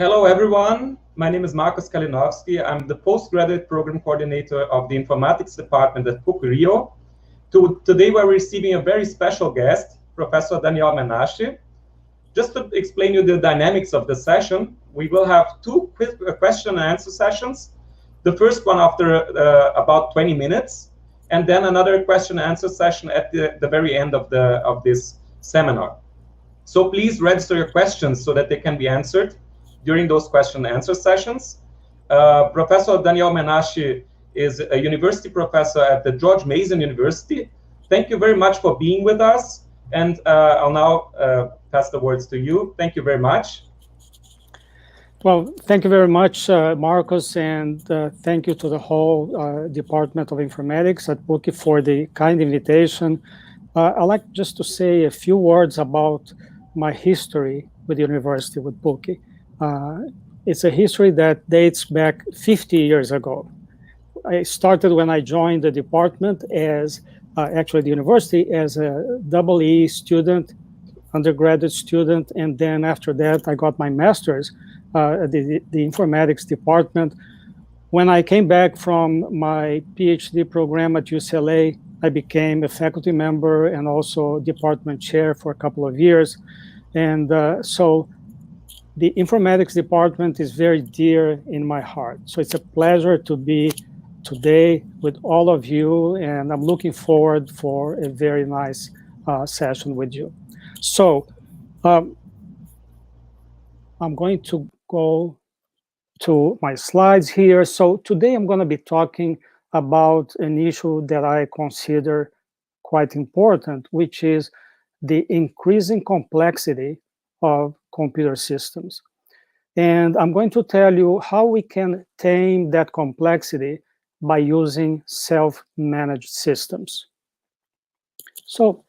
Hello, everyone. My name is Marcus Kalinowski. I'm the postgraduate program coordinator of the informatics department at PUC-Rio. Today, we're receiving a very special guest, Professor Daniel Menasce. Just to explain you the dynamics of the session, we will have two quick question and answer sessions. The first one after about 20 minutes, and then another question and answer session at the very end of this seminar. So please register your questions so that they can be answered during those question and answer sessions. Professor Daniel Menasce is a university professor at the George Mason University. Thank you very much for being with us. And I'll now pass the words to you. Thank you very much. Well, thank you very much, Marcus, and thank you to the whole Department of Informatics at PUC for the kind invitation. I'd like just to say a few words about my history with the university, with PUC. It's a history that dates back 50 years ago. I started when I joined the department as, actually the university, as a EE student, undergraduate student, and then after that I got my master's at the informatics department. When I came back from my PhD program at UCLA, I became a faculty member and also department chair for a couple of years. And so the informatics department is very dear in my heart. So it's a pleasure to be today with all of you, and I'm looking forward for a very nice session with you. So I'm going to go to my slides here. So today I'm going to be talking about an issue that I consider quite important, which is the increasing complexity of computer systems. And I'm going to tell you how we can tame that complexity by using self-managed systems. So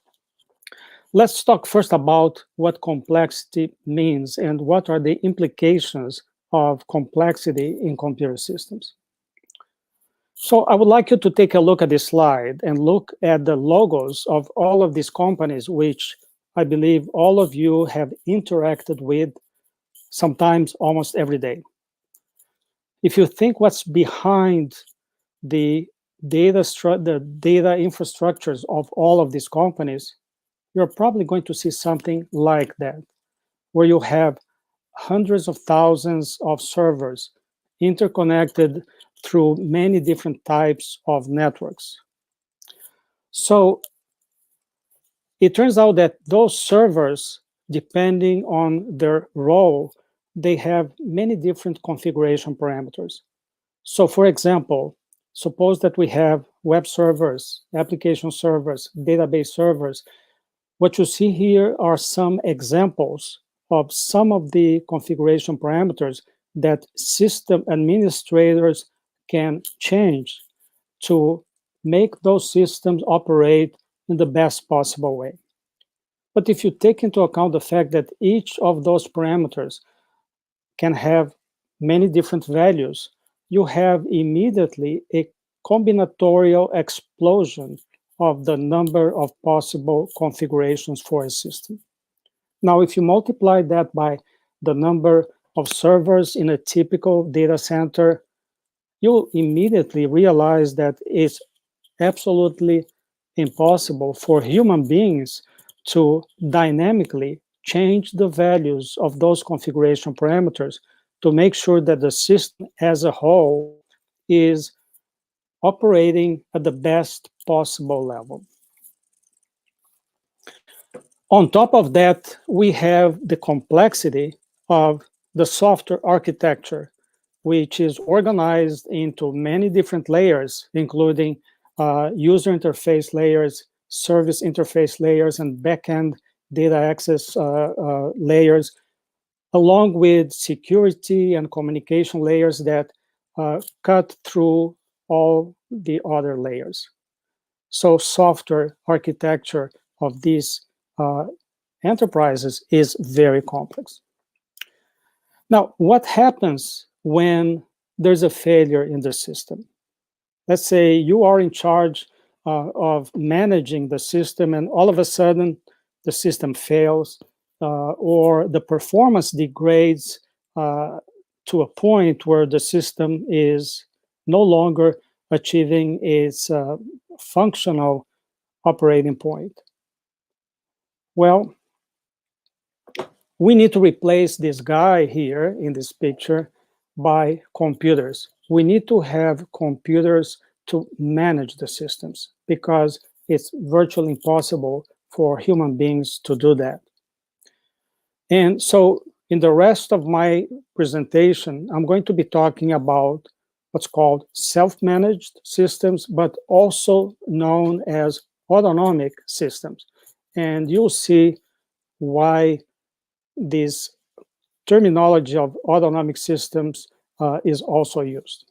let's talk first about what complexity means and what are the implications of complexity in computer systems. So I would like you to take a look at this slide and look at the logos of all of these companies, which I believe all of you have interacted with sometimes almost every day. If you think what's behind the data infrastructures of all of these companies, you're probably going to see something like that, where you have hundreds of thousands of servers interconnected through many different types of networks. So it turns out that those servers, depending on their role, they have many different configuration parameters. So for example, suppose that we have web servers, application servers, database servers. What you see here are some examples of some of the configuration parameters that system administrators can change to make those systems operate in the best possible way. But if you take into account the fact that each of those parameters can have many different values, you have immediately a combinatorial explosion of the number of possible configurations for a system. Now, if you multiply that by the number of servers in a typical data center, you'll immediately realize that it's absolutely impossible for human beings to dynamically change the values of those configuration parameters to make sure that the system as a whole is operating at the best possible level. On top of that, we have the complexity of the software architecture, which is organized into many different layers, including user interface layers, service interface layers, and backend data access layers, along with security and communication layers that cut through all the other layers. So software architecture of these enterprises is very complex. Now, what happens when there's a failure in the system? Let's say you are in charge of managing the system, and all of a sudden the system fails, or the performance degrades to a point where the system is no longer achieving its functional operating point? Well, we need to replace this guy here in this picture by computers. We need to have computers to manage the systems because it's virtually impossible for human beings to do that. And so in the rest of my presentation, I'm going to be talking about what's called self-managed systems, but also known as autonomic systems. And you'll see why this terminology of autonomic systems is also used.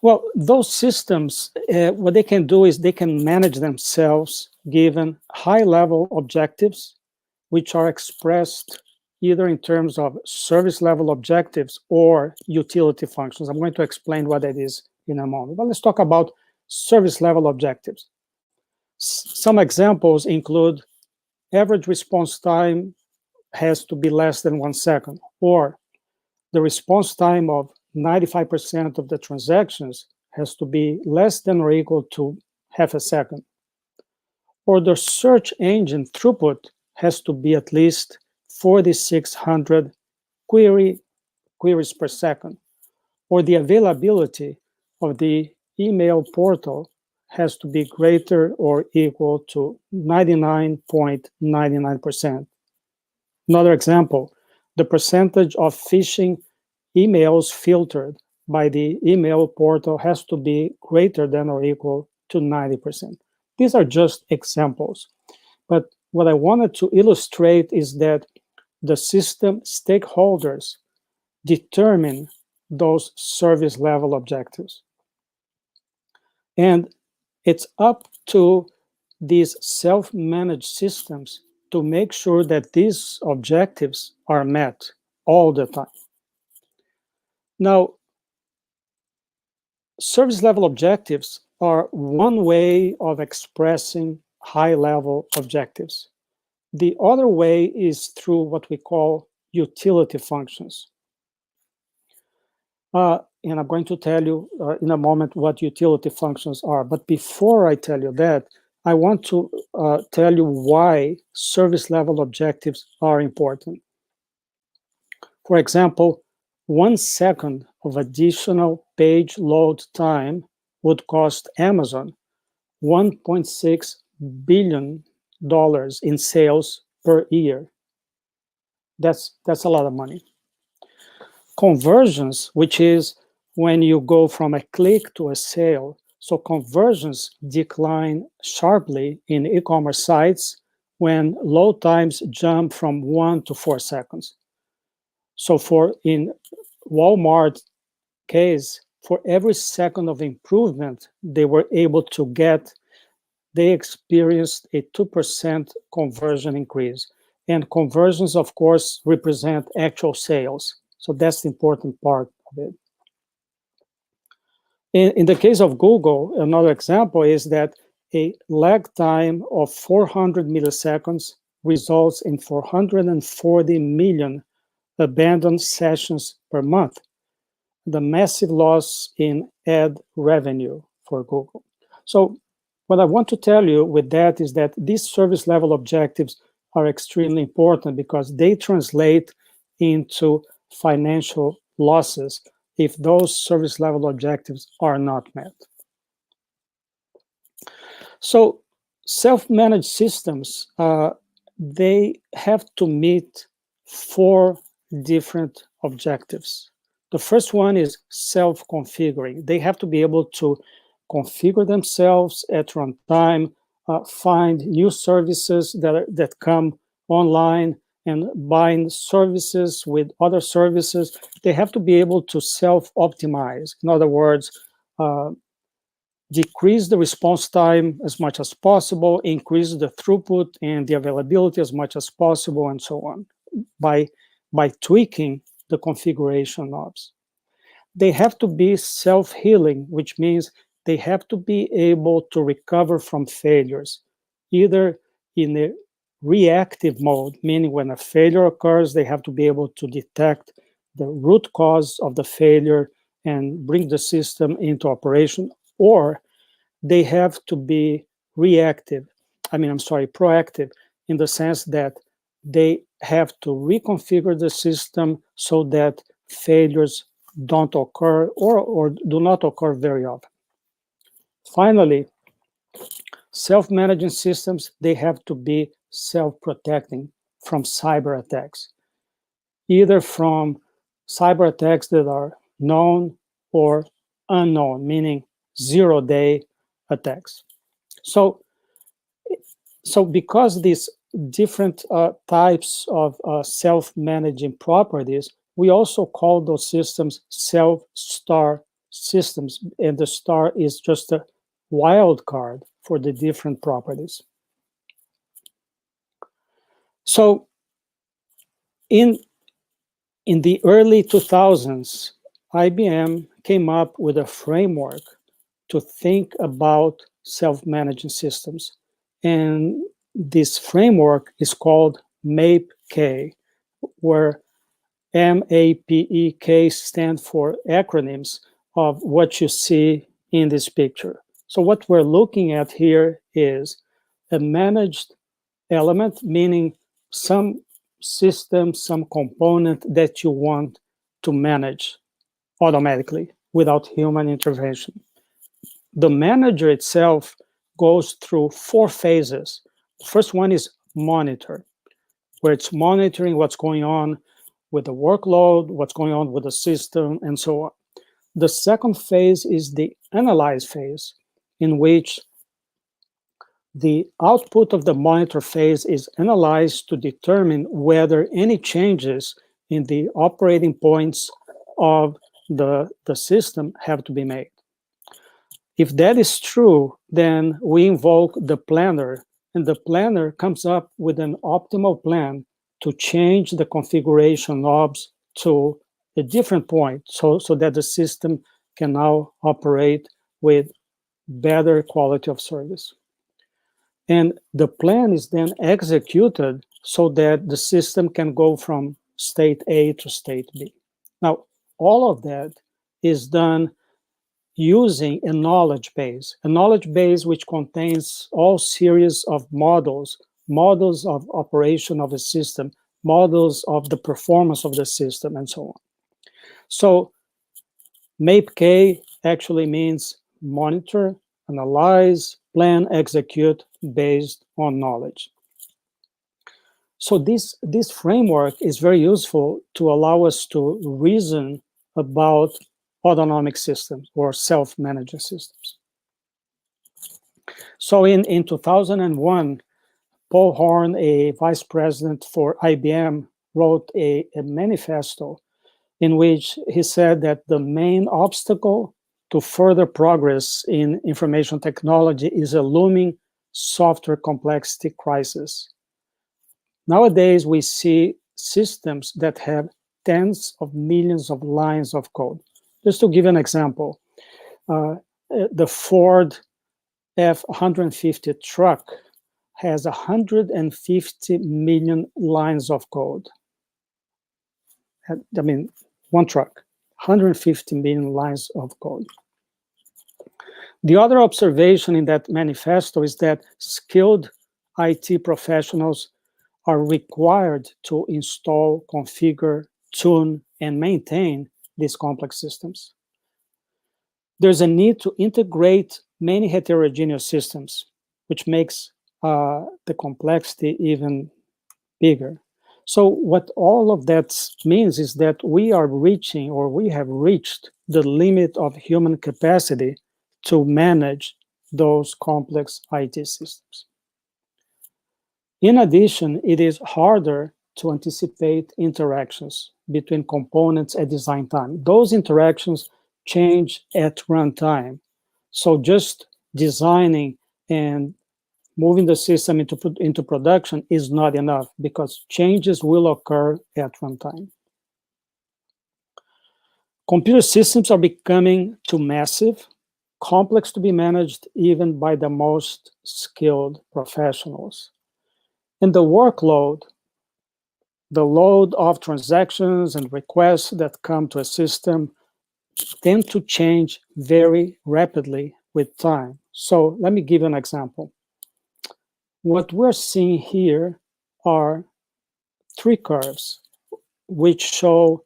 Well, those systems, what they can do is they can manage themselves given high-level objectives, which are expressed either in terms of service-level objectives or utility functions. I'm going to explain what that is in a moment. But let's talk about service-level objectives. Some examples include average response time has to be less than 1 second, or the response time of 95% of the transactions has to be less than or equal to half a second, or the search engine throughput has to be at least 4,600 queries per second, or the availability of the email portal has to be greater or equal to 99.99%. Another example, the percentage of phishing emails filtered by the email portal has to be greater than or equal to 90%. These are just examples. But what I wanted to illustrate is that the system stakeholders determine those service level objectives. And it's up to these self-managed systems to make sure that these objectives are met all the time. Now, service level objectives are one way of expressing high-level objectives. The other way is through what we call utility functions. And I'm going to tell you in a moment what utility functions are. But before I tell you that, I want to tell you why service level objectives are important. For example, 1 second of additional page load time would cost Amazon $1.6 billion in sales per year. That's a lot of money. Conversions, which is when you go from a click to a sale. So conversions decline sharply in e-commerce sites when load times jump from 1 to 4 seconds. So in Walmart case, for every second of improvement they were able to get, they experienced a 2% conversion increase. And conversions, of course, represent actual sales. So that's the important part of it. In the case of Google, another example is that a lag time of 400 milliseconds results in 440 million abandoned sessions per month, the massive loss in ad revenue for Google. So what I want to tell you with that is that these service level objectives are extremely important because they translate into financial losses if those service level objectives are not met. So self-managed systems, they have to meet 4 different objectives. The first one is self-configuring. They have to be able to configure themselves at runtime, find new services that come online and bind services with other services. They have to be able to self-optimize. In other words, decrease the response time as much as possible, increase the throughput and the availability as much as possible, and so on, by tweaking the configuration knobs. They have to be self-healing, which means they have to be able to recover from failures, either in a reactive mode, meaning when a failure occurs, they have to be able to detect the root cause of the failure and bring the system into operation, or they have to be proactive, in the sense that they have to reconfigure the system so that failures don't occur or do not occur very often. Finally, self-managing systems, they have to be self-protecting from cyber attacks, either from cyber attacks that are known or unknown, meaning zero-day attacks. So because these different types of self-managing properties, we also call those systems self-star systems, and the star is just a wild card for the different properties. So in the early 2000s, IBM came up with a framework to think about self-managing systems. And this framework is called MAPE-K, where MAPEK stand for acronyms of what you see in this picture. So what we're looking at here is a managed element, meaning some system, some component that you want to manage automatically without human intervention. The manager itself goes through 4 phases. The first one is monitor, where it's monitoring what's going on with the workload, what's going on with the system, and so on. The second phase is the analyze phase, in which the output of the monitor phase is analyzed to determine whether any changes in the operating points of the system have to be made. If that is true, then we invoke the planner, and the planner comes up with an optimal plan to change the configuration knobs to a different point so that the system can now operate with better quality of service. And the plan is then executed so that the system can go from state A to state B. Now, all of that is done using a knowledge base which contains all series of models of operation of a system, models of the performance of the system, and so on. So MAPE-K actually means monitor, analyze, plan, execute based on knowledge. So this framework is very useful to allow us to reason about autonomic systems or self-managing systems. So in 2001, Paul Horn, a vice president for IBM, wrote a manifesto in which he said that the main obstacle to further progress in information technology is a looming software complexity crisis. Nowadays, we see systems that have tens of millions of lines of code. Just to give an example, the Ford F-150 truck has 150 million lines of code. I mean, one truck, 150 million lines of code. The other observation in that manifesto is that skilled IT professionals are required to install, configure, tune, and maintain these complex systems. There's a need to integrate many heterogeneous systems, which makes the complexity even bigger. So what all of that means is that we are reaching, or we have reached, the limit of human capacity to manage those complex IT systems. In addition, it is harder to anticipate interactions between components at design time. Those interactions change at runtime. So just designing and moving the system into production is not enough, because changes will occur at runtime. Computer systems are becoming too massive, complex to be managed even by the most skilled professionals. And the workload, the load of transactions and requests that come to a system tend to change very rapidly with time. So let me give you an example. What we're seeing here are three curves which show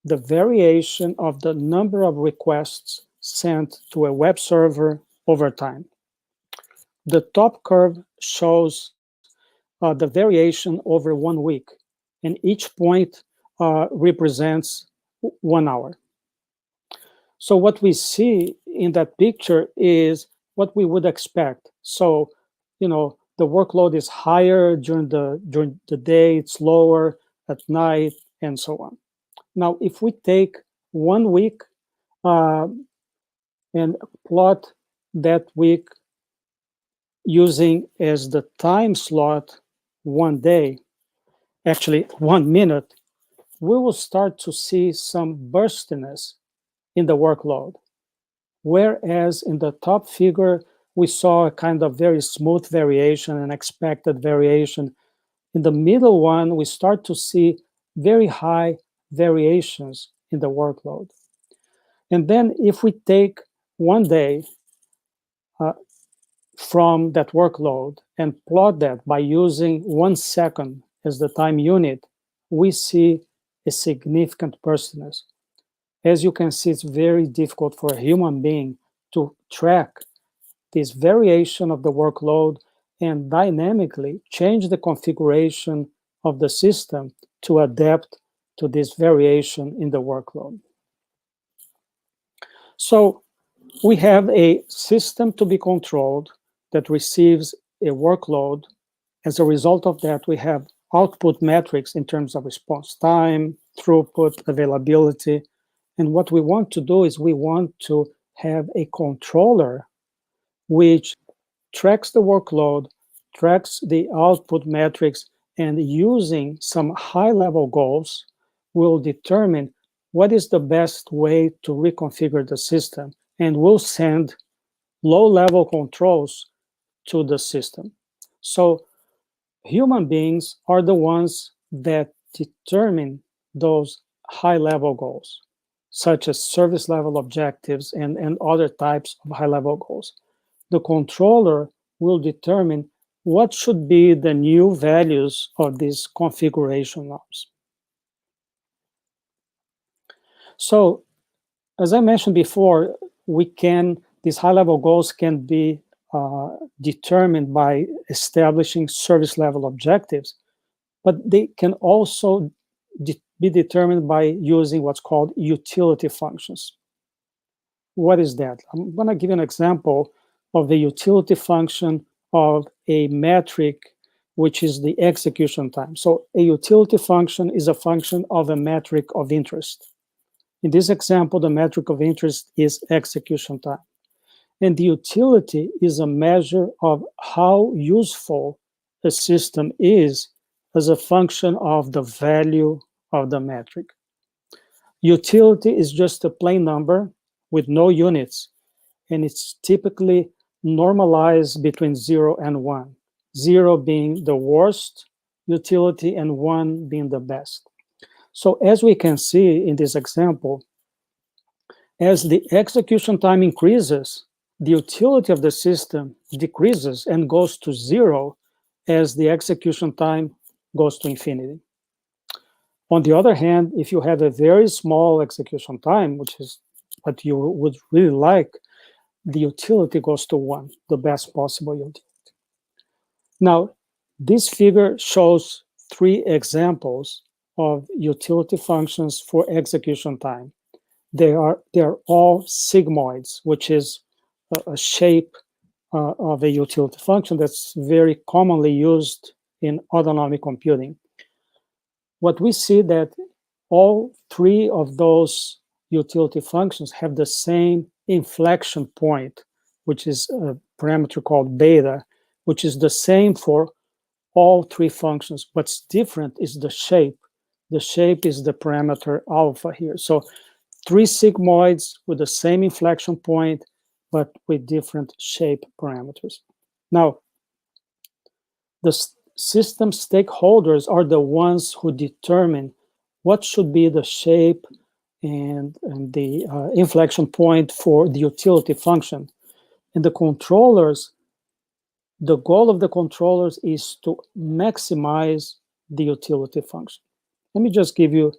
the variation of the number of requests sent to a web server over time. The top curve shows the variation over 1 week, and each point represents 1 hour. So what we see in that picture is what we would expect. So, you know, the workload is higher during the day, it's lower at night, and so on. Now, if we take 1 week and plot that week using as the time slot 1 day, actually 1 minute, we will start to see some burstiness in the workload. Whereas in the top figure, we saw a kind of very smooth variation and expected variation. In the middle one, we start to see very high variations in the workload. And then if we take 1 day from that workload and plot that by using 1 second as the time unit, we see a significant burstiness. As you can see, it's very difficult for a human being to track this variation of the workload and dynamically change the configuration of the system to adapt to this variation in the workload. So we have a system to be controlled that receives a workload. As a result of that, we have output metrics in terms of response time, throughput, availability. And what we want to do is we want to have a controller which tracks the workload, tracks the output metrics, and using some high-level goals will determine what is the best way to reconfigure the system, and will send low-level controls to the system. So human beings are the ones that determine those high-level goals, such as service level objectives and other types of high-level goals. The controller will determine what should be the new values of these configuration norms. So, as I mentioned before, these high-level goals can be determined by establishing service level objectives, but they can also be determined by using what's called utility functions. What is that? I'm going to give you an example of the utility function of a metric, which is the execution time. So a utility function is a function of a metric of interest. In this example, the metric of interest is execution time. And the utility is a measure of how useful a system is as a function of the value of the metric. Utility is just a plain number with no units, and it's typically normalized between 0 and 1. 0 being the worst utility and 1 being the best. So as we can see in this example, as the execution time increases, the utility of the system decreases and goes to 0 as the execution time goes to infinity. On the other hand, if you have a very small execution time, which is what you would really like, the utility goes to 1, the best possible utility. Now, this figure shows 3 examples of utility functions for execution time. They are all sigmoids, which is a shape of a utility function that's very commonly used in autonomic computing. What we see that all 3 of those utility functions have the same inflection point, which is a parameter called beta, which is the same for all 3 functions. What's different is the shape. The shape is the parameter alpha here. So 3 sigmoids with the same inflection point, but with different shape parameters. Now, system stakeholders are the ones who determine what should be the shape and the inflection point for the utility function. And the controllers, the goal of the controllers is to maximize the utility function. Let me just give you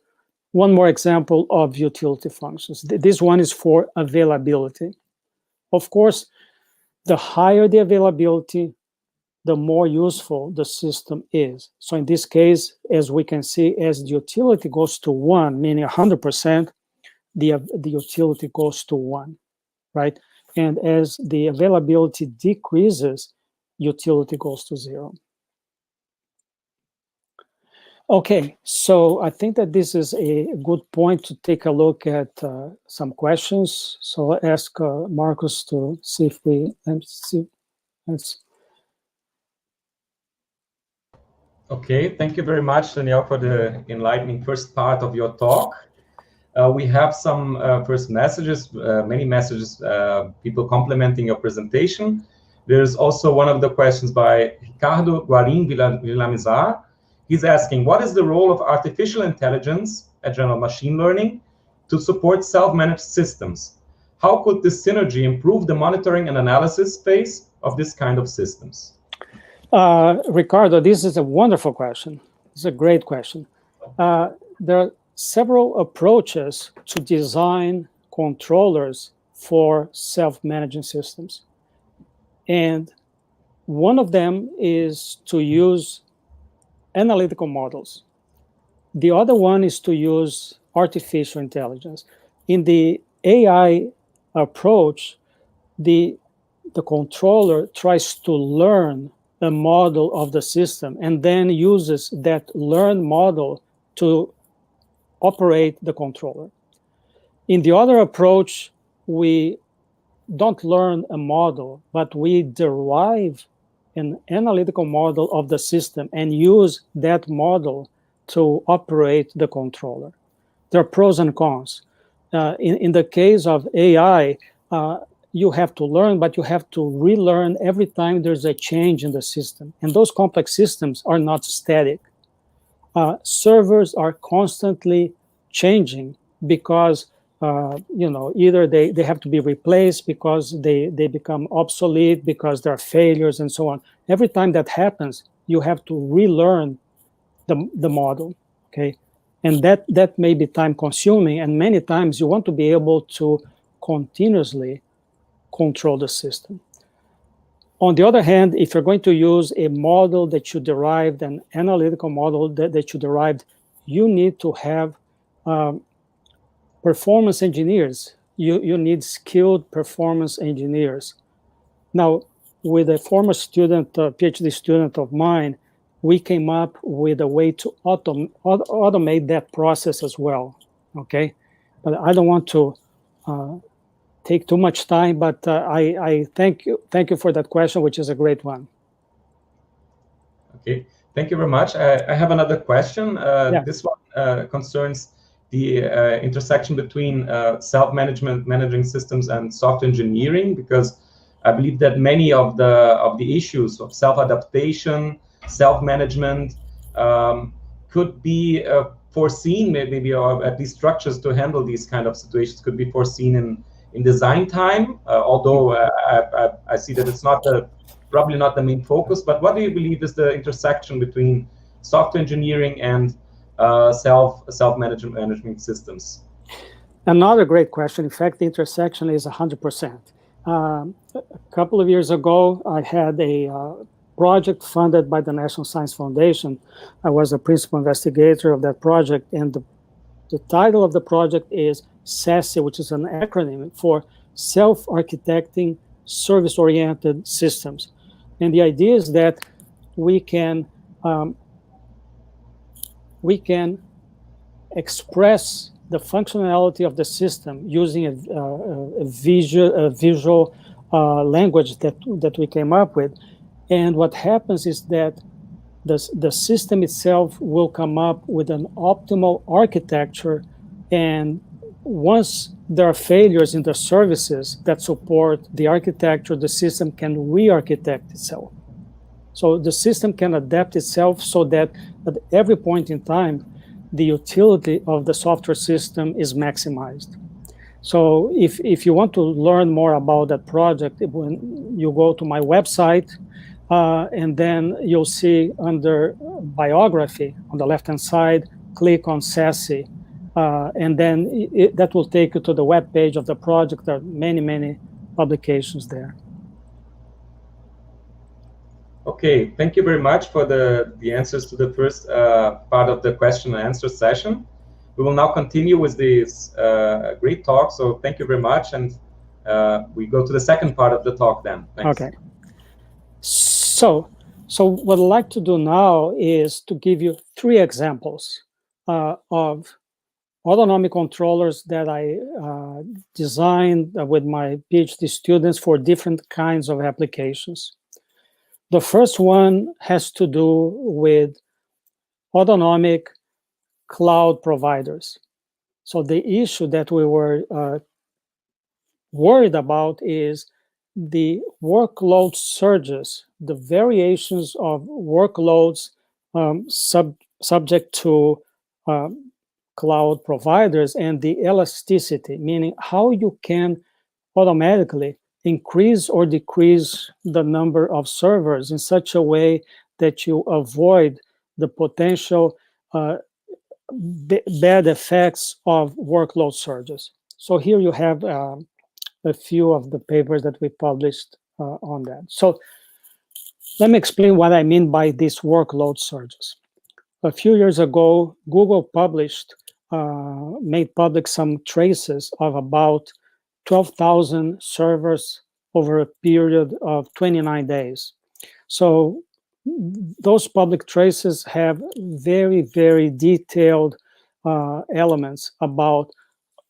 one more example of utility functions. This one is for availability. Of course, the higher the availability, the more useful the system is. So in this case, as we can see, as the utility goes to 1, meaning 100%, the utility goes to 1, right? And as the availability decreases, utility goes to 0. Okay, so I think that this is a good point to take a look at some questions. So I'll ask Marcus to see if we let's. Okay, thank you very much, Daniel, for the enlightening first part of your talk. We have some first messages, many messages, people complimenting your presentation. There's also one of the questions by Ricardo Guarim Villamizar. He's asking, what is the role of artificial intelligence, a general machine learning, to support self-managed systems? How could this synergy improve the monitoring and analysis phase of this kind of systems? Ricardo, this is a wonderful question. It's a great question. There are several approaches to design controllers for self-managing systems. And one of them is to use analytical models. The other one is to use artificial intelligence. In the AI approach, the controller tries to learn a model of the system and then uses that learned model to operate the controller. In the other approach, we don't learn a model, but we derive an analytical model of the system and use that model to operate the controller. There are pros and cons. In the case of AI, you have to learn, but you have to relearn every time there's a change in the system. And those complex systems are not static. Servers are constantly changing because either they have to be replaced because they become obsolete, because there are failures and so on. Every time that happens, you have to relearn the model, okay? And that may be time consuming, and many times you want to be able to continuously control the system. On the other hand, if you're going to use a model that you derived, an analytical model that you derived, you need to have performance engineers. You need skilled performance engineers. Now, with a former student, PhD student of mine, we came up with a way to automate that process as well, okay? But I don't want to take too much time, but I thank you for that question, which is a great one. Okay, thank you very much. I have another question. Yeah. This one concerns the intersection between managing systems and software engineering, because I believe that many of the issues of self-adaptation, self-management could be foreseen, maybe, or at least structures to handle these kind of situations could be foreseen in design time, although I see that it's probably not the main focus. But what do you believe is the intersection between software engineering and self-management systems? Another great question. In fact, the intersection is 100%. A couple of years ago, I had a project funded by the National Science Foundation. I was a principal investigator of that project, and the title of the project is SASE, which is an acronym for Self-Architecting Service-Oriented Systems. And the idea is that we can express the functionality of the system using a visual language that we came up with. And what happens is that the system itself will come up with an optimal architecture, and once there are failures in the services that support the architecture, the system can re-architect itself. So the system can adapt itself so that at every point in time, the utility of the software system is maximized. So if you want to learn more about that project, when you go to my website, and then you'll see under biography on the left-hand side, click on SASE, and then that will take you to the web page of the project. There are many, many publications there. Okay, thank you very much for the answers to the first part of the question and answer session. We will now continue with this great talk, so thank you very much, and we go to the second part of the talk then. Thanks. Okay. So what I'd like to do now is to give you 3 examples of autonomic controllers that I designed with my PhD students for different kinds of applications. The first one has to do with autonomic cloud providers. So the issue that we were worried about is the workload surges, the variations of workloads subject to cloud providers, and the elasticity, meaning how you can automatically increase or decrease the number of servers in such a way that you avoid the potential bad effects of workload surges. So here you have a few of the papers that we published on that. So let me explain what I mean by these workload surges. A few years ago, Google made public some traces of about 12,000 servers over a period of 29 days. So those public traces have very, very detailed elements about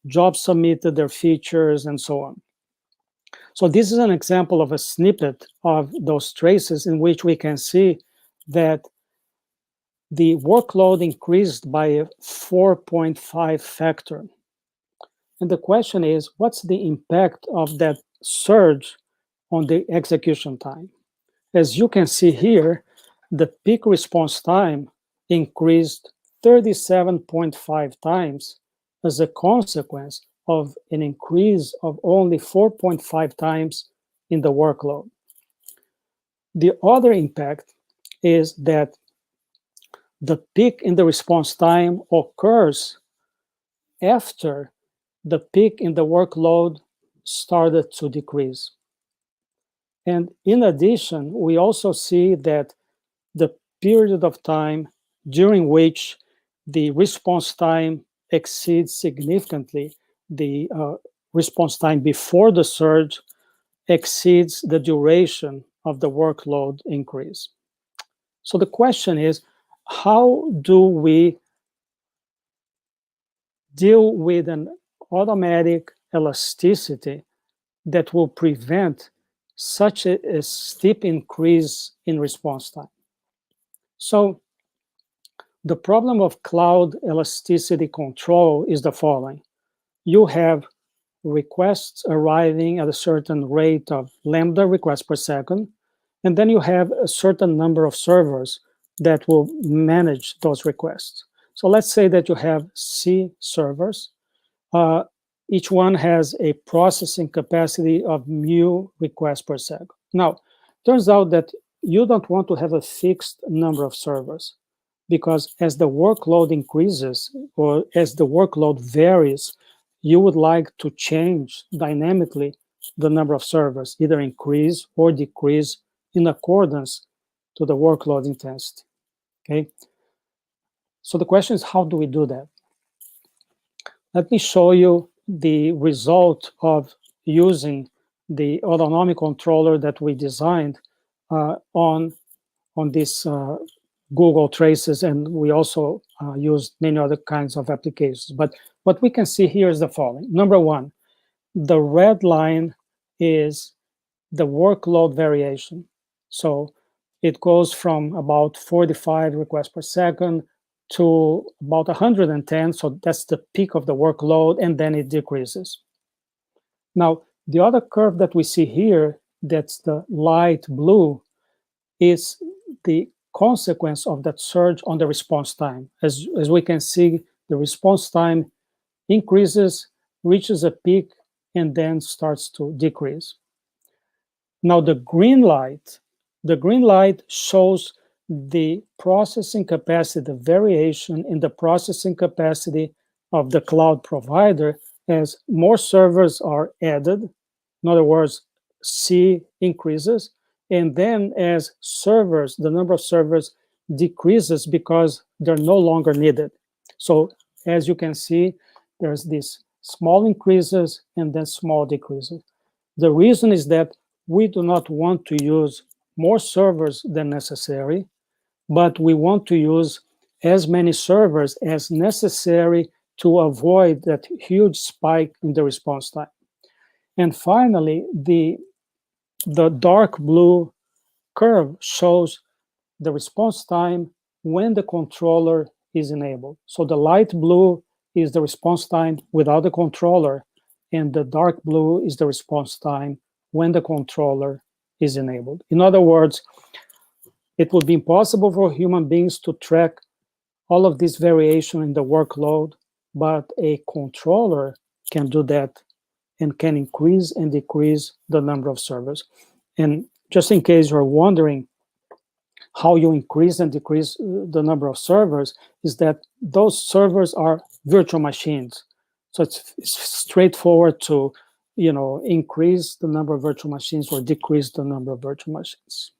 jobs submitted, their features, and so on. So this is an example of a snippet of those traces in which we can see that the workload increased by a 4.5 factor. And the question is, what's the impact of that surge on the execution time? As you can see here, the peak response time increased 37.5 times as a consequence of an increase of only 4.5 times in the workload. The other impact is that the peak in the response time occurs after the peak in the workload started to decrease. And in addition, we also see that the period of time during which the response time exceeds significantly the response time before the surge exceeds the duration of the workload increase. So the question is, how do we deal with an automatic elasticity that will prevent such a steep increase in response time? So the problem of cloud elasticity control is the following. You have requests arriving at a certain rate of lambda requests per second, and then you have a certain number of servers that will manage those requests. So let's say that you have C servers. Each one has a processing capacity of mu requests per second. Now, turns out that you don't want to have a fixed number of servers, because as the workload increases or as the workload varies, you would like to change dynamically the number of servers, either increase or decrease in accordance to the workload intensity. Okay. So the question is, how do we do that? Let me show you the result of using the autonomic controller that we designed on these Google traces, and we also used many other kinds of applications. But what we can see here is the following. Number one, the red line is the workload variation. So it goes from about 45 requests per second to about 110. So that's the peak of the workload, and then it decreases. Now, the other curve that we see here, that's the light blue, is the consequence of that surge on the response time. As we can see, the response time increases, reaches a peak, and then starts to decrease. Now the green light shows the processing capacity, the variation in the processing capacity of the cloud provider as more servers are added. In other words, C increases, and then as servers, the number of servers decreases because they're no longer needed. So as you can see, there's these small increases and then small decreases. The reason is that we do not want to use more servers than necessary, but we want to use as many servers as necessary to avoid that huge spike in the response time. And finally, the dark blue curve shows the response time when the controller is enabled. So the light blue is the response time without the controller, and the dark blue is the response time when the controller is enabled. In other words, it would be impossible for human beings to track all of this variation in the workload, but a controller can do that and can increase and decrease the number of servers. And just in case you're wondering how you increase and decrease the number of servers, is that those servers are virtual machines. So it's straightforward to, increase the number of virtual machines or decrease the number of virtual machines.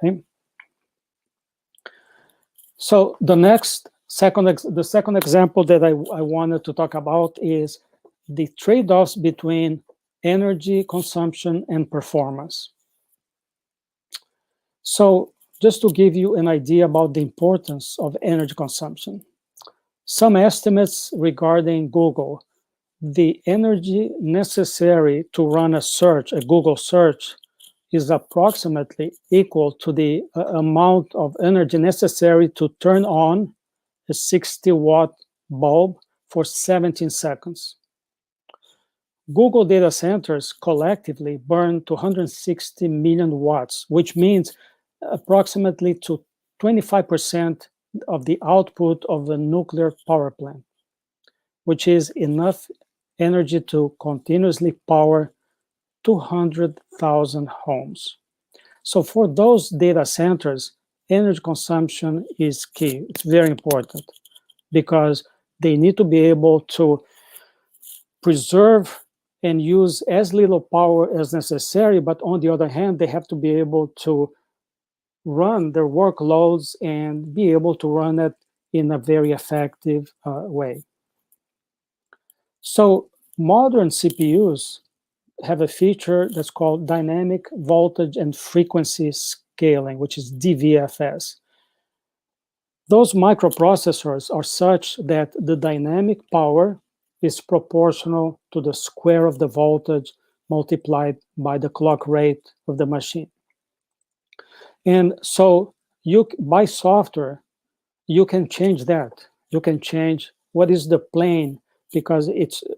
Okay. So the second example that I wanted to talk about is the trade-offs between energy consumption and performance. So just to give you an idea about the importance of energy consumption, some estimates regarding Google, the energy necessary to run a Google search, is approximately equal to the amount of energy necessary to turn on a 60-watt bulb for 17 seconds. Google data centers collectively burn 260 million watts, which means approximately to 25% of the output of a nuclear power plant, which is enough energy to continuously power 200,000 homes. So for those data centers, energy consumption is key. It's very important because they need to be able to preserve and use as little power as necessary, but on the other hand, they have to be able to run their workloads and be able to run it in a very effective way. So modern CPUs have a feature that's called dynamic voltage and frequency scaling, which is DVFS. Those microprocessors are such that the dynamic power is proportional to the square of the voltage multiplied by the clock rate of the machine. And so by software, you can change that. You can change what is the plane, because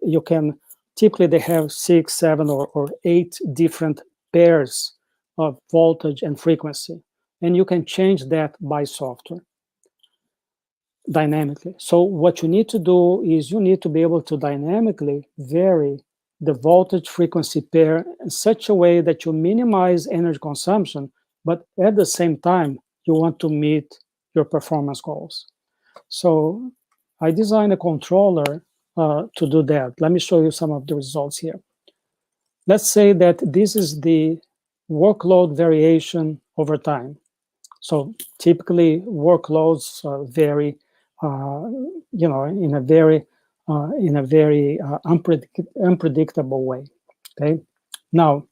you can typically they have 6, 7, or 8 different pairs of voltage and frequency, and you can change that by software dynamically. So what you need to do is you need to be able to dynamically vary the voltage frequency pair in such a way that you minimize energy consumption, but at the same time, you want to meet your performance goals. So I designed a controller to do that. Let me show you some of the results here. Let's say that this is the workload variation over time. So typically workloads vary, in a very unpredictable way. Okay. Now,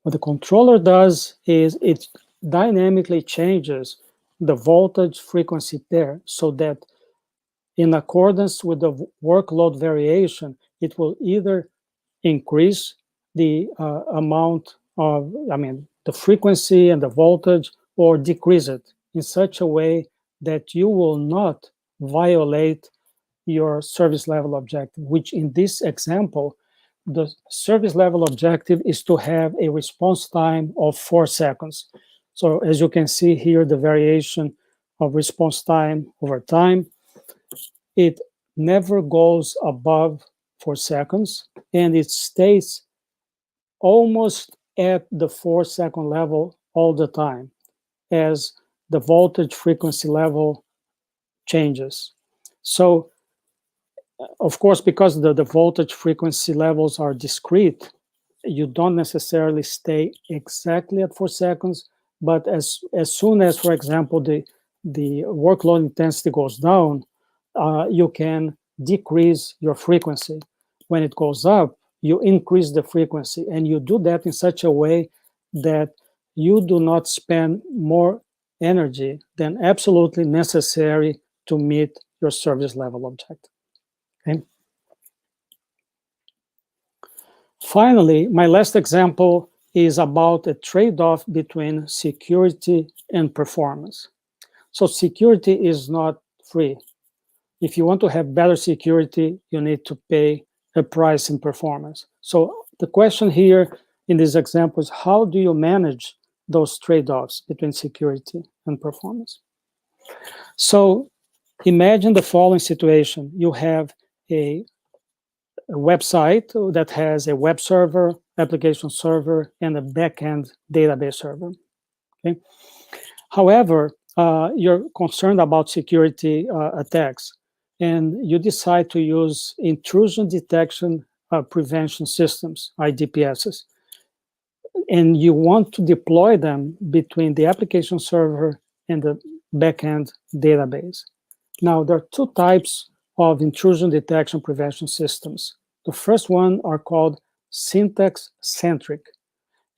what the controller does is it dynamically changes the voltage frequency pair so that in accordance with the workload variation, it will either increase the amount of, the frequency and the voltage, or decrease it in such a way that you will not violate your service level objective, which in this example, the service level objective is to have a response time of 4 seconds. So as you can see here, the variation of response time over time, it never goes above 4 seconds, and it stays almost at the 4-second level all the time as the voltage frequency level changes. So, of course, because the voltage frequency levels are discrete, you don't necessarily stay exactly at 4 seconds, but as soon as, for example, the workload intensity goes down, you can decrease your frequency. When it goes up, you increase the frequency, and you do that in such a way that you do not spend more energy than absolutely necessary to meet your service level objective. Okay? Finally, my last example is about a trade-off between security and performance. So security is not free. If you want to have better security, you need to pay a price in performance. So the question here in this example is, how do you manage those trade-offs between security and performance? So imagine the following situation. You have a website that has a web server, application server, and a backend database server. Okay? However, you're concerned about security attacks, and you decide to use intrusion detection prevention systems, IDPSs, and you want to deploy them between the application server and the backend database. Now, there are two types of intrusion detection prevention systems. The first one are called syntax-centric,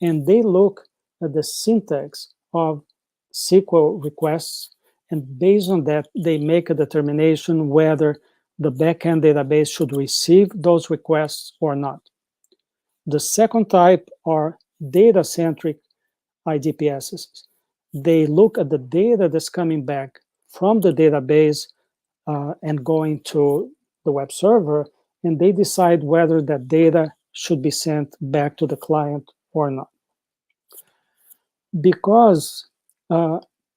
and they look at the syntax of SQL requests, and based on that, they make a determination whether the backend database should receive those requests or not. The second type are data-centric IDPSs. They look at the data that's coming back from the database and going to the web server, and they decide whether that data should be sent back to the client or not. Because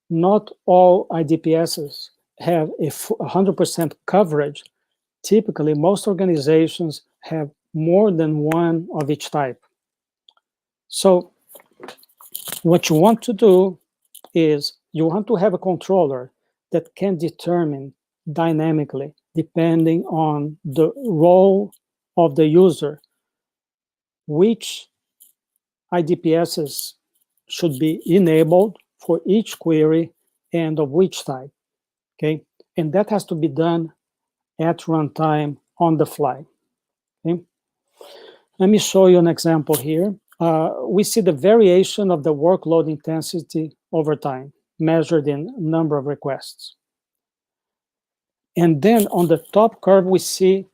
not all IDPSs have a 100% coverage, typically most organizations have more than one of each type. So what you want to do is you want to have a controller that can determine dynamically, depending on the role of the user, which IDPSs should be enabled for each query and of which type, okay? And that has to be done at runtime on the fly, okay? Let me show you an example here. We see the variation of the workload intensity over time, measured in number of requests. And then on the top curve, we see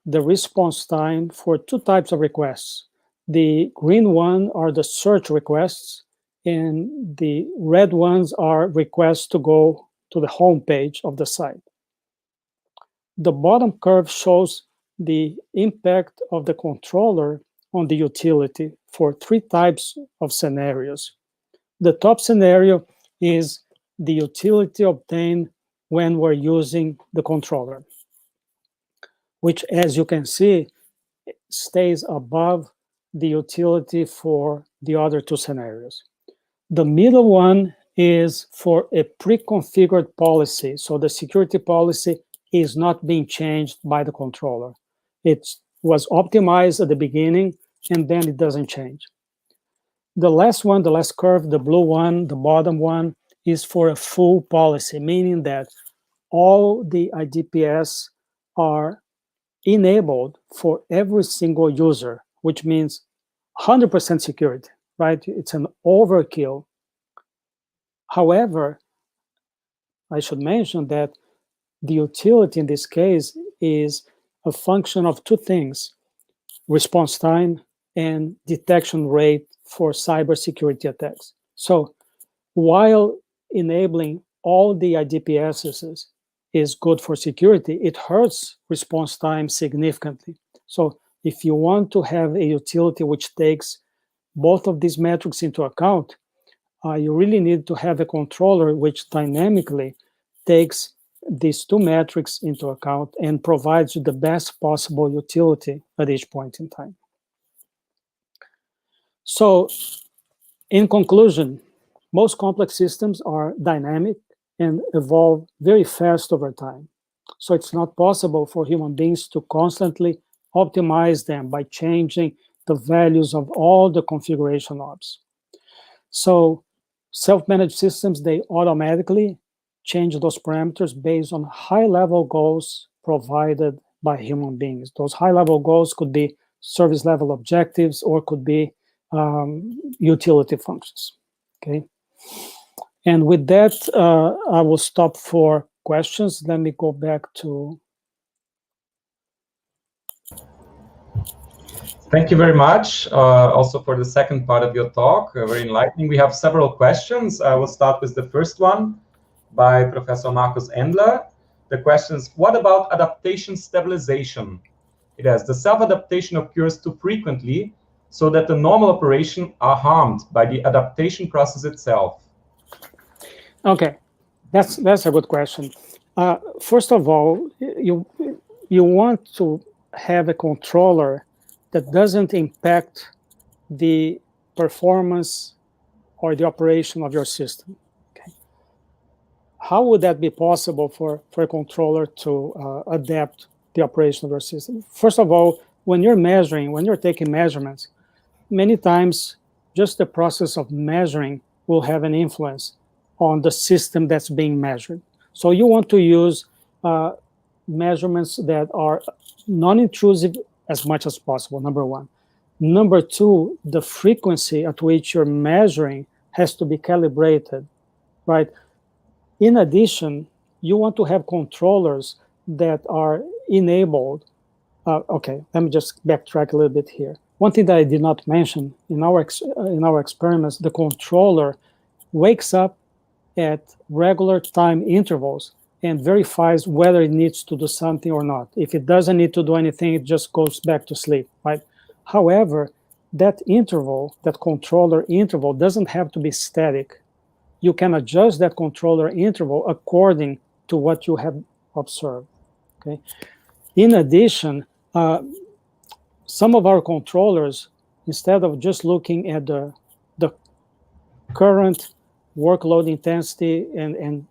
the response time for two types of requests. The green one are the search requests, and the red ones are requests to go to the home page of the site. The bottom curve shows the impact of the controller on the utility for three types of scenarios. The top scenario is the utility obtained when we're using the controller, which, as you can see, stays above the utility for the other two scenarios. The middle one is for a pre-configured policy. So the security policy is not being changed by the controller. It was optimized at the beginning, and then it doesn't change. The last one, the last curve, the blue one, the bottom one, is for a full policy, meaning that all the IDPS are enabled for every single user, which means 100% security, right? It's an overkill. However, I should mention that the utility in this case is a function of two things: response time and detection rate for cybersecurity attacks. So while enabling all the IDPSs is good for security, it hurts response time significantly. So if you want to have a utility which takes both of these metrics into account, you really need to have a controller which dynamically takes these two metrics into account and provides you the best possible utility at each point in time. So, in conclusion, most complex systems are dynamic and evolve very fast over time. So it's not possible for human beings to constantly optimize them by changing the values of all the configuration knobs. So self-managed systems, they automatically change those parameters based on high-level goals provided by human beings. Those high-level goals could be service-level objectives or could be utility functions, okay? And with that, I will stop for questions. Let me go back to... Thank you very much, also for the second part of your talk, very enlightening. We have several questions. I will start with the first one by Professor Markus Endler. The question is, what about adaptation stabilization? It has, the self-adaptation occurs too frequently so that the normal operation are harmed by the adaptation process itself. Okay, that's a good question. First of all, you want to have a controller that doesn't impact the performance or the operation of your system. Okay. How would that be possible for a controller to adapt the operation of your system? First of all, when you're taking measurements, many times just the process of measuring will have an influence on the system that's being measured. So you want to use measurements that are non-intrusive as much as possible, number one. Number two, the frequency at which you're measuring has to be calibrated, right? In addition, you want to have controllers that are enabled. Okay, let me just backtrack a little bit here. One thing that I did not mention, in our experiments, the controller wakes up at regular time intervals and verifies whether it needs to do something or not. If it doesn't need to do anything, it just goes back to sleep, right? However, that interval, that controller interval, doesn't have to be static. You can adjust that controller interval according to what you have observed, okay? In addition, some of our controllers, instead of just looking at the current workload intensity and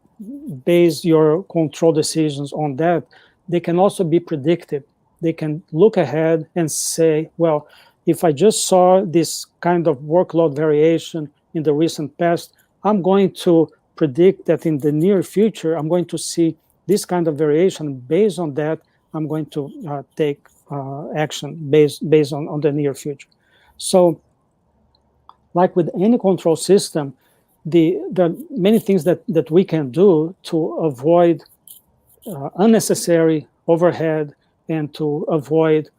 base your control decisions on that, they can also be predictive. They can look ahead and say, well, if I just saw this kind of workload variation in the recent past, I'm going to predict that in the near future, I'm going to see this kind of variation. Based on that, I'm going to take action based on the near future. So, like with any control system, there are many things that we can do to avoid unnecessary overhead and to avoid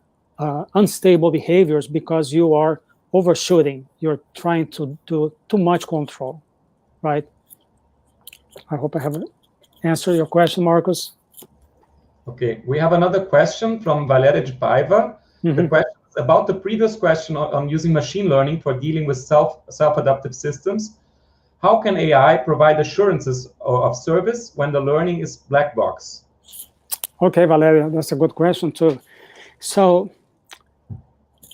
unstable behaviors because you are overshooting. You're trying to do too much control, right? I hope I have answered your question, Marcus. Okay, we have another question from Valeria Paiva. The question is about the previous question on using machine learning for dealing with self-adaptive systems. How can AI provide assurances of service when the learning is black box? Okay, Valeria, that's a good question too. So,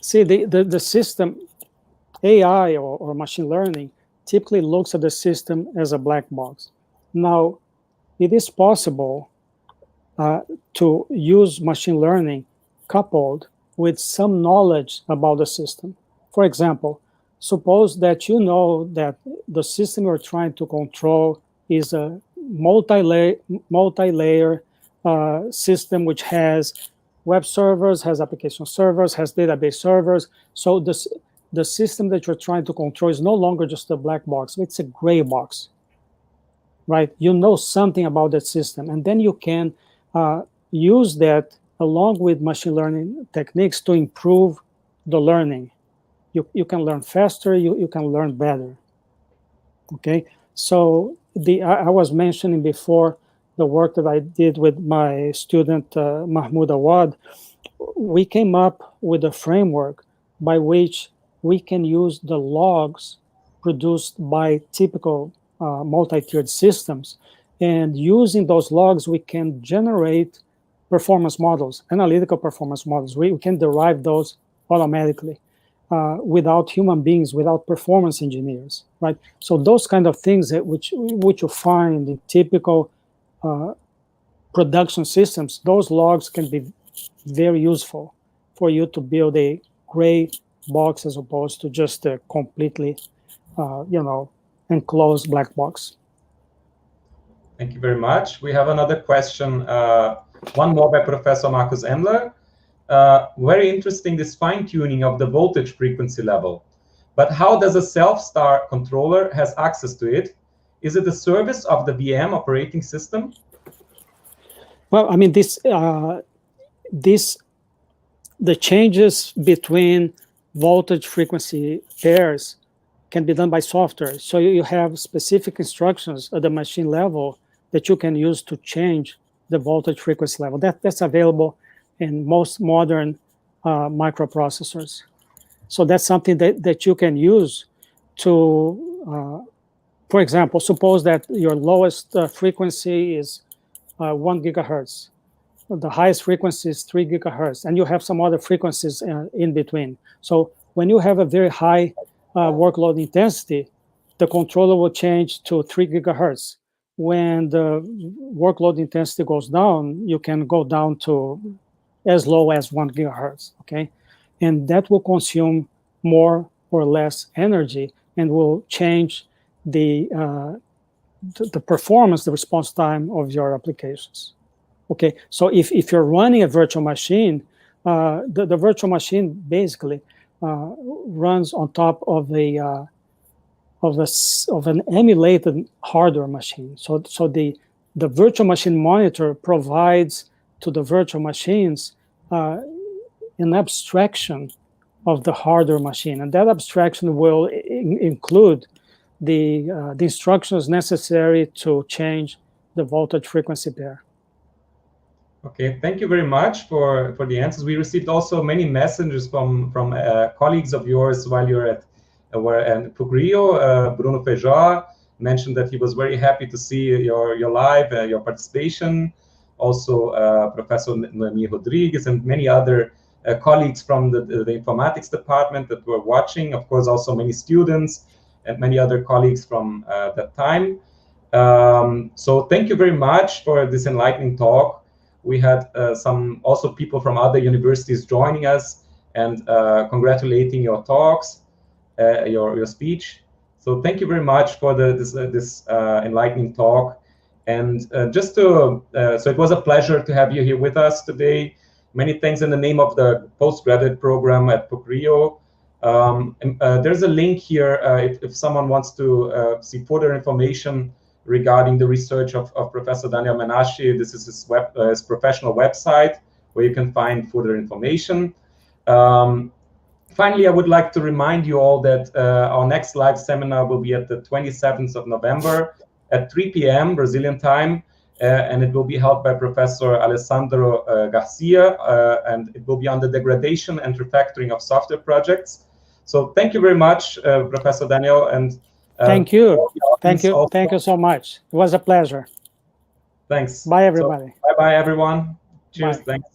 see, the system, AI or machine learning, typically looks at the system as a black box. Now, it is possible to use machine learning coupled with some knowledge about the system. For example, suppose that you know that the system you're trying to control is a multi-layer system which has web servers, has application servers, has database servers. So the system that you're trying to control is no longer just a black box, it's a gray box, right? You know something about that system, and then you can use that along with machine learning techniques to improve the learning. You can learn faster, you can learn better, okay? So I was mentioning before the work that I did with my student, Mahmoud Awad. We came up with a framework by which we can use the logs produced by typical multi-tiered systems. And using those logs, we can generate performance models, analytical performance models. We can derive those automatically without human beings, without performance engineers, right? So those kind of things which you find in typical production systems, those logs can be very useful for you to build a gray box as opposed to just a completely, enclosed black box. Thank you very much. We have another question, one more by Professor Markus Endler. Very interesting, this fine-tuning of the voltage frequency level. But how does a self-start controller has access to it? Is it a service of the VM operating system? Well, I mean, the changes between voltage frequency pairs can be done by software. So you have specific instructions at the machine level that you can use to change the voltage frequency level. That's available in most modern microprocessors. So that's something that you can use to, for example, suppose that your lowest frequency is 1 gigahertz. The highest frequency is 3 gigahertz, and you have some other frequencies in between. So when you have a very high workload intensity, the controller will change to 3 gigahertz. When the workload intensity goes down, you can go down to as low as 1 gigahertz, okay? And that will consume more or less energy and will change the performance, the response time of your applications. Okay, so if you're running a virtual machine, the virtual machine basically runs on top of an emulated hardware machine. So the virtual machine monitor provides to the virtual machines an abstraction of the hardware machine, and that abstraction will include the instructions necessary to change the voltage frequency pair. Okay, thank you very much for the answers. We received also many messages from colleagues of yours while you're at PUC-Rio. Bruno Feijó mentioned that he was very happy to see your live, your participation. Also, Professor Noemi Rodrigues and many other colleagues from the informatics department that were watching. Of course, also many students and many other colleagues from that time. So thank you very much for this enlightening talk. We had some also people from other universities joining us and congratulating your talks, your speech. So thank you very much for this enlightening talk. And so it was a pleasure to have you here with us today. Many thanks in the name of the postgraduate program at PUC-Rio. There's a link here if someone wants to see further information regarding the research of Professor Daniel Menasce. This is his professional website where you can find further information. Finally, I would like to remind you all that our next live seminar will be at the 27th of November at 3 p.m. Brazilian time, and it will be held by Professor Alessandro Garcia, and it will be on the degradation and refactoring of software projects. So thank you very much, Professor Daniel, and thank you so much. It was a pleasure. Thanks. Bye, everybody. So, bye everyone. Cheers. Bye. Thanks.